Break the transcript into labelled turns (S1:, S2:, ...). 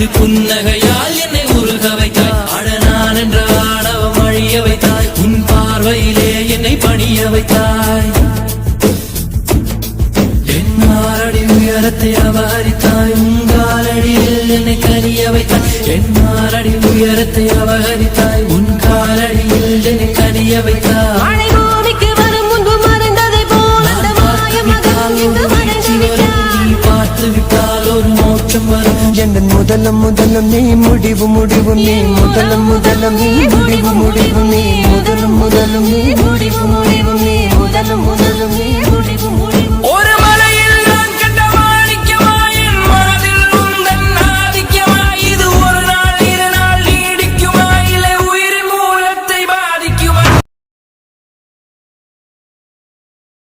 S1: சிறு புன்னகையால் என்னை உருக வைத்தாய். அடனான் என்ற ஆணவம் அழிய வைத்தாய். உன் பார்வையிலே என்னை பணிய வைத்தாய். என் மாரடி உயரத்தை அபகரித்தாய். உங்காலடியில் என்னை கனிய வைத்தாய். என் மாரடி உயரத்தை அபகரித்தாய். உன் காலடியில் என்னை கனிய வைத்தாய்.
S2: முதலம் முதலம் நீ முடிவு முடிவு நீ முதலம் முதலம் நீ முடிவு முடிவு நீ முதலம் முதலம் நீ